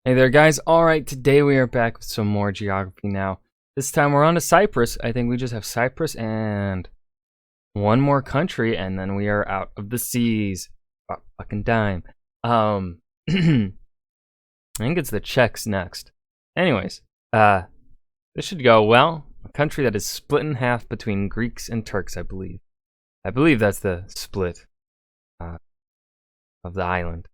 Hey there guys, alright, today we are back with some more geography now. This time we're on to Cyprus. I think we just have Cyprus and one more country and then we are out of the seas. About fucking dime. I think it's the Czechs next. Anyways, this should go well. A country that is split in half between Greeks and Turks, I believe. I believe that's the split of the island.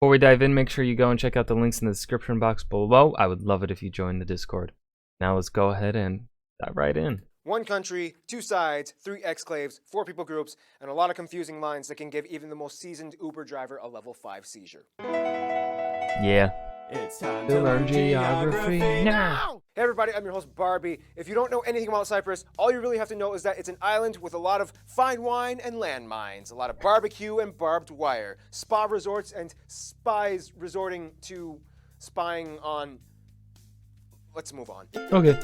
Before we dive in, make sure you go and check out the links in the description box below. I would love it if you joined the Discord. Now let's go ahead and dive right in. One country, two sides, three exclaves, four people groups, and a lot of confusing lines that can give even the most seasoned Uber driver a level 5 seizure. Yeah. It's time To learn geography now. Hey everybody, I'm your host Barbie. If you don't know anything about Cyprus, all you really have to know is that it's an island with a lot of fine wine and landmines, a lot of barbecue and barbed wire, spa resorts and spies resorting to spying on... Let's move on. Okay.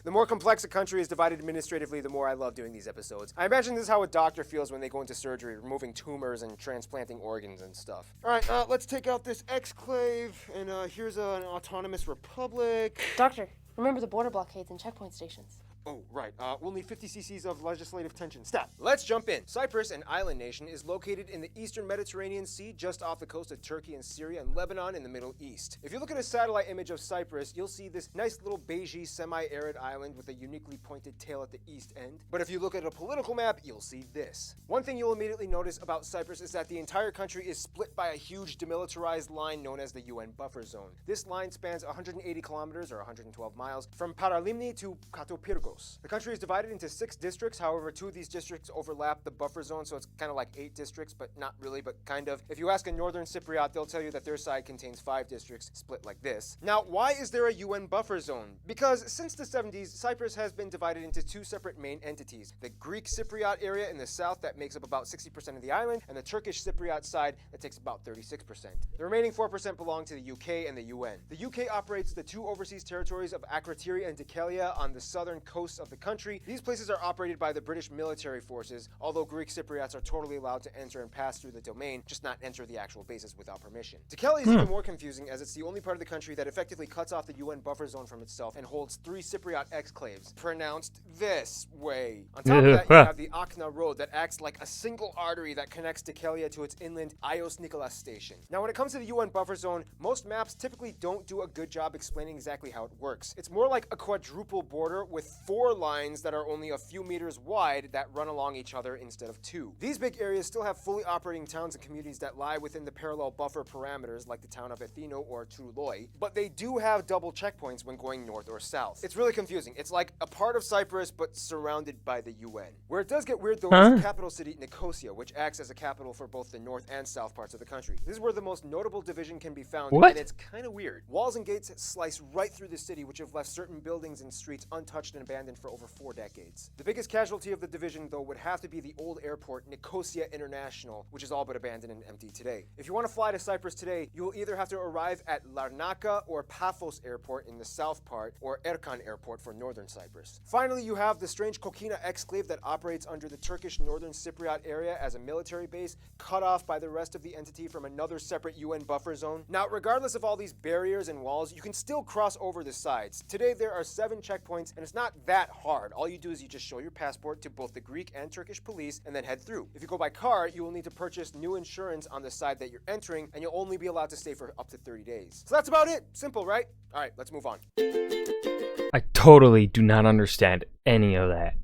The more complex a country is divided administratively, the more I love doing these episodes. I imagine this is how a doctor feels when they go into surgery, removing tumors and transplanting organs and stuff. Alright, let's take out this exclave, and here's an autonomous republic. Doctor, remember the border blockades and checkpoint stations. Oh, right. We'll need 50 cc's of legislative tension. Stop. Let's jump in. Cyprus, an island nation, is located in the eastern Mediterranean Sea, just off the coast of Turkey and Syria and Lebanon in the Middle East. If you look at a satellite image of Cyprus, you'll see this nice little beigey, semi-arid island with a uniquely pointed tail at the east end. But if you look at a political map, you'll see this. One thing you'll immediately notice about Cyprus is that the entire country is split by a huge demilitarized line known as the UN buffer zone. This line spans 180 kilometers or 112 miles from Paralimni to Katopyrgos. The country is divided into 6 districts, however 2 of these districts overlap the buffer zone, so it's kind of like 8 districts, but not really, but kind of. If you ask a northern Cypriot, they'll tell you that their side contains 5 districts, split like this. Now, why is there a UN buffer zone? Because since the 70s, Cyprus has been divided into 2 separate main entities. The Greek Cypriot area in the south that makes up about 60% of the island, and the Turkish Cypriot side that takes about 36%. The remaining 4% belong to the UK and the UN. The UK operates the 2 overseas territories of Akrotiri and Dikelia on the southern coast of the country. These places are operated by the British military forces, although Greek Cypriots are totally allowed to enter and pass through the domain, just not enter the actual bases without permission. Dikelia is even more confusing, as it's the only part of the country that effectively cuts off the UN buffer zone from itself and holds 3 Cypriot exclaves, pronounced this way. On top of that, you have the Akna Road that acts like a single artery that connects Dikelia to its inland Ios Nikolas station. Now, when it comes to the UN buffer zone, most maps typically don't do a good job explaining exactly how it works. It's more like a quadruple border with 4 lines that are only a few meters wide that run along each other instead of 2. These big areas still have fully operating towns and communities that lie within the parallel buffer parameters, like the town of Atheno or Trouloi, but they do have double checkpoints when going north or south. It's really confusing. It's like a part of Cyprus but surrounded by the UN. Where it does get weird though is the capital city Nicosia, which acts as a capital for both the north and south parts of the country. This is where the most notable division can be found, and it's kind of weird. Walls and gates slice right through the city, which have left certain buildings and streets untouched and abandoned for over 4 decades. The biggest casualty of the division, though, would have to be the old airport, Nicosia International, which is all but abandoned and empty today. If you want to fly to Cyprus today, you will either have to arrive at Larnaca or Paphos Airport in the south part, or Erkan Airport for northern Cyprus. Finally, you have the strange Kokina exclave that operates under the Turkish northern Cypriot area as a military base, cut off by the rest of the entity from another separate UN buffer zone. Now, regardless of all these barriers and walls, you can still cross over the sides. Today, there are 7 checkpoints, and it's not that hard. All you do is you just show your passport to both the Greek and Turkish police and then head through. If you go by car, you will need to purchase new insurance on the side that you're entering, and you'll only be allowed to stay for up to 30 days. So that's about it. Simple, right? All right, let's move on. I totally do not understand any of that.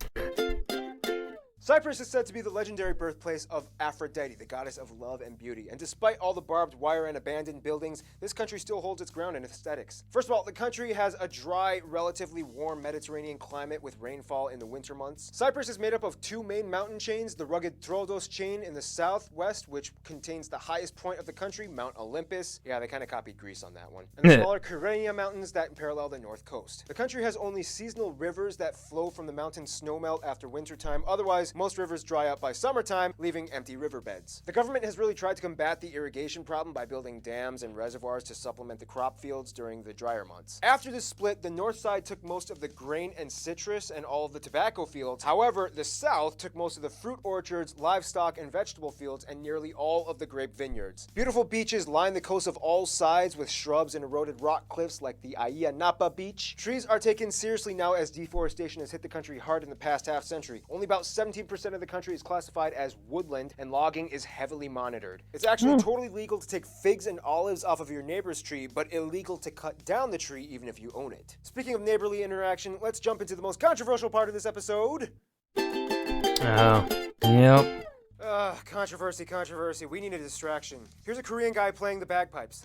Cyprus is said to be the legendary birthplace of Aphrodite, the goddess of love and beauty. And despite all the barbed wire and abandoned buildings, this country still holds its ground in aesthetics. First of all, the country has a dry, relatively warm Mediterranean climate with rainfall in the winter months. Cyprus is made up of 2 main mountain chains, the rugged Troodos chain in the southwest, which contains the highest point of the country, Mount Olympus. Yeah, they kind of copied Greece on that one. And the smaller Kyrenia mountains that parallel the north coast. The country has only seasonal rivers that flow from the mountain snowmelt after wintertime. Otherwise, most rivers dry up by summertime, leaving empty riverbeds. The government has really tried to combat the irrigation problem by building dams and reservoirs to supplement the crop fields during the drier months. After the split, the north side took most of the grain and citrus and all of the tobacco fields. However, the south took most of the fruit orchards, livestock, and vegetable fields, and nearly all of the grape vineyards. Beautiful beaches line the coast of all sides with shrubs and eroded rock cliffs like the Aia Napa Beach. Trees are taken seriously now as deforestation has hit the country hard in the past half century. Only about 17% of the country is classified as woodland, and logging is heavily monitored. It's actually totally legal to take figs and olives off of your neighbor's tree, but illegal to cut down the tree even if you own it. Speaking of neighborly interaction, let's jump into the most controversial part of this episode. Oh, yep. Controversy. We need a distraction. Here's a Korean guy playing the bagpipes.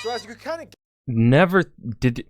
So as you could kind of Never did.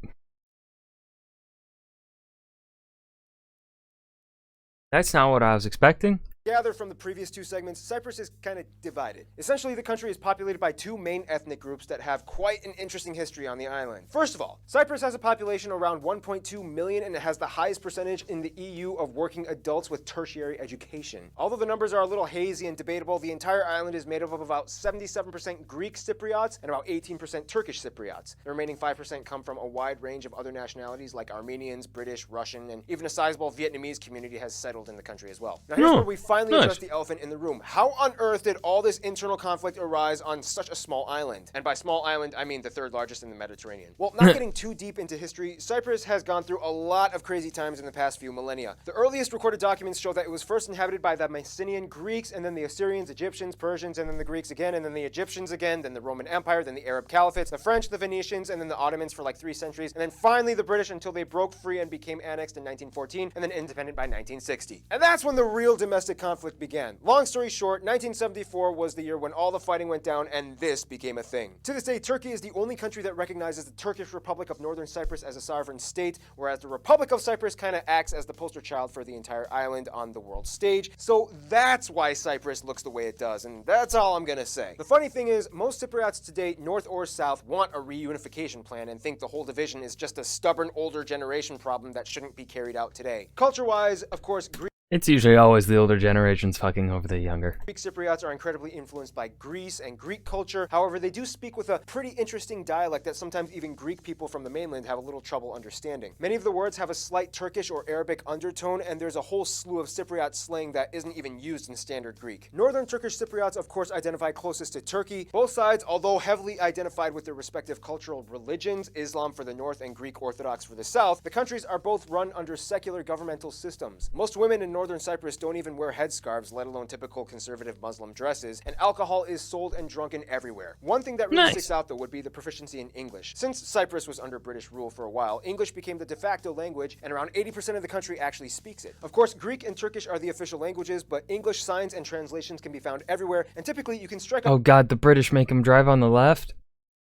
That's not what I was expecting. gather from the previous two segments, Cyprus is kind of divided. Essentially, the country is populated by two main ethnic groups that have quite an interesting history on the island. First of all, Cyprus has a population around 1.2 million, and it has the highest percentage in the EU of working adults with tertiary education. Although the numbers are a little hazy and debatable, the entire island is made up of about 77% Greek Cypriots and about 18% Turkish Cypriots. The remaining 5% come from a wide range of other nationalities like Armenians, British, Russian, and even a sizable Vietnamese community has settled in the country as well. Now here's where we finally address the elephant in the room. How on earth did all this internal conflict arise on such a small island? And by small island, I mean the third largest in the Mediterranean. Well, not getting too deep into history, Cyprus has gone through a lot of crazy times in the past few millennia. The earliest recorded documents show that it was first inhabited by the Mycenaean Greeks, and then the Assyrians, Egyptians, Persians, and then the Greeks again, and then the Egyptians again, then the Roman Empire, then the Arab Caliphates, the French, the Venetians, and then the Ottomans for like 3 centuries, and then finally the British until they broke free and became annexed in 1914, and then independent by 1960. And that's when the real domestic conflict began. Long story short, 1974 was the year when all the fighting went down and this became a thing. To this day, Turkey is the only country that recognizes the Turkish Republic of Northern Cyprus as a sovereign state, whereas the Republic of Cyprus kind of acts as the poster child for the entire island on the world stage. So that's why Cyprus looks the way it does, and that's all I'm gonna say. The funny thing is, most Cypriots today, north or south, want a reunification plan and think the whole division is just a stubborn older generation problem that shouldn't be carried out today. Culture-wise, of course, It's usually always the older generations fucking over the younger. Greek Cypriots are incredibly influenced by Greece and Greek culture. However, they do speak with a pretty interesting dialect that sometimes even Greek people from the mainland have a little trouble understanding. Many of the words have a slight Turkish or Arabic undertone, and there's a whole slew of Cypriot slang that isn't even used in standard Greek. Northern Turkish Cypriots, of course, identify closest to Turkey. Both sides, although heavily identified with their respective cultural religions, Islam for the north and Greek Orthodox for the south, the countries are both run under secular governmental systems. Most women in Northern Cyprus don't even wear headscarves, let alone typical conservative Muslim dresses, and alcohol is sold and drunken everywhere. One thing that really sticks out, though, would be the proficiency in English. Since Cyprus was under British rule for a while, English became the de facto language, and around 80% of the country actually speaks it. Of course, Greek and Turkish are the official languages, but English signs and translations can be found everywhere, and typically you can strike up Oh god, the British make them drive on the left?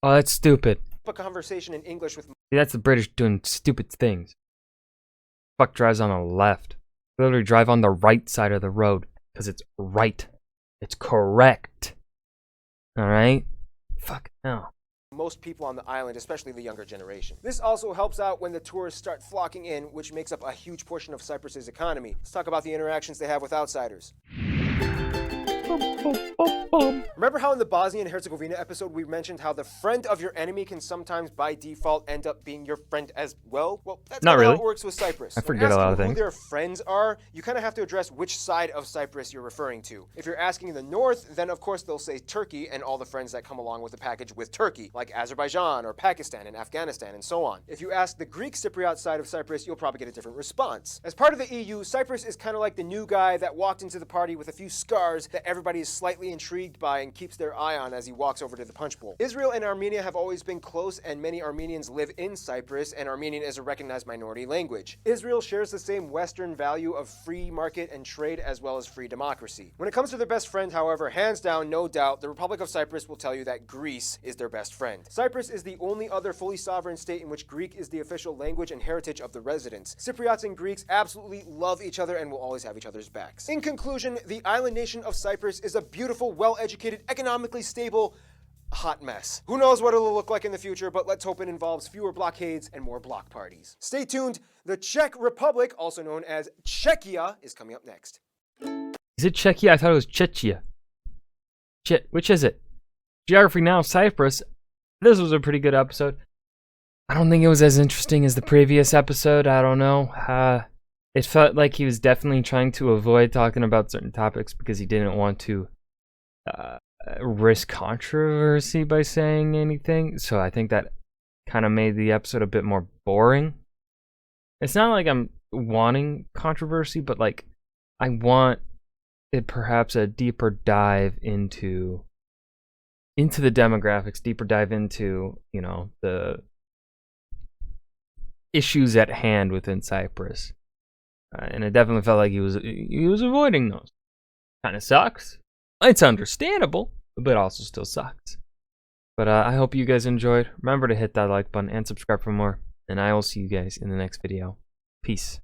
Oh, that's stupid. a conversation in English with See, that's the British doing stupid things. Fuck drives on the left. Literally drive on the right side of the road, because it's right. It's correct. Alright? Fuck no. most people on the island, especially the younger generation. This also helps out when the tourists start flocking in, which makes up a huge portion of Cyprus's economy. Let's talk about the interactions they have with outsiders. Remember how in the Bosnia and Herzegovina episode we mentioned how the friend of your enemy can sometimes by default end up being your friend as well? Well, that's Not not really. how it works with Cyprus. I forget When a lot asking of who things. their friends are, you kind of have to address which side of Cyprus you're referring to. If you're asking the north, then of course they'll say Turkey and all the friends that come along with the package with Turkey, like Azerbaijan or Pakistan and Afghanistan and so on. If you ask the Greek Cypriot side of Cyprus, you'll probably get a different response. As part of the EU, Cyprus is kind of like the new guy that walked into the party with a few scars that everybody is slightly intrigued by and keeps their eye on as he walks over to the punch bowl. Israel and Armenia have always been close, and many Armenians live in Cyprus, and Armenian is a recognized minority language. Israel shares the same Western value of free market and trade as well as free democracy. When it comes to their best friend, however, hands down, no doubt, the Republic of Cyprus will tell you that Greece is their best friend. Cyprus is the only other fully sovereign state in which Greek is the official language and heritage of the residents. Cypriots and Greeks absolutely love each other and will always have each other's backs. In conclusion, the island nation of Cyprus is a beautiful, well-educated, economically stable, hot mess. Who knows what it'll look like in the future, but let's hope it involves fewer blockades and more block parties. Stay tuned. The Czech Republic, also known as Czechia, is coming up next. Is it Czechia? I thought it was Czechia. Which is it? Geography Now, Cyprus. This was a pretty good episode. I don't think it was as interesting as the previous episode. I don't know. It felt like he was definitely trying to avoid talking about certain topics because he didn't want to risk controversy by saying anything. So I think that kind of made the episode a bit more boring. It's not like I'm wanting controversy, but like I want it perhaps a deeper dive into the demographics, deeper dive into, you know, the issues at hand within Cyprus. And it definitely felt like he was avoiding those. Kind of sucks. It's understandable, but also still sucks. But I hope you guys enjoyed. Remember to hit that like button and subscribe for more. And I will see you guys in the next video. Peace.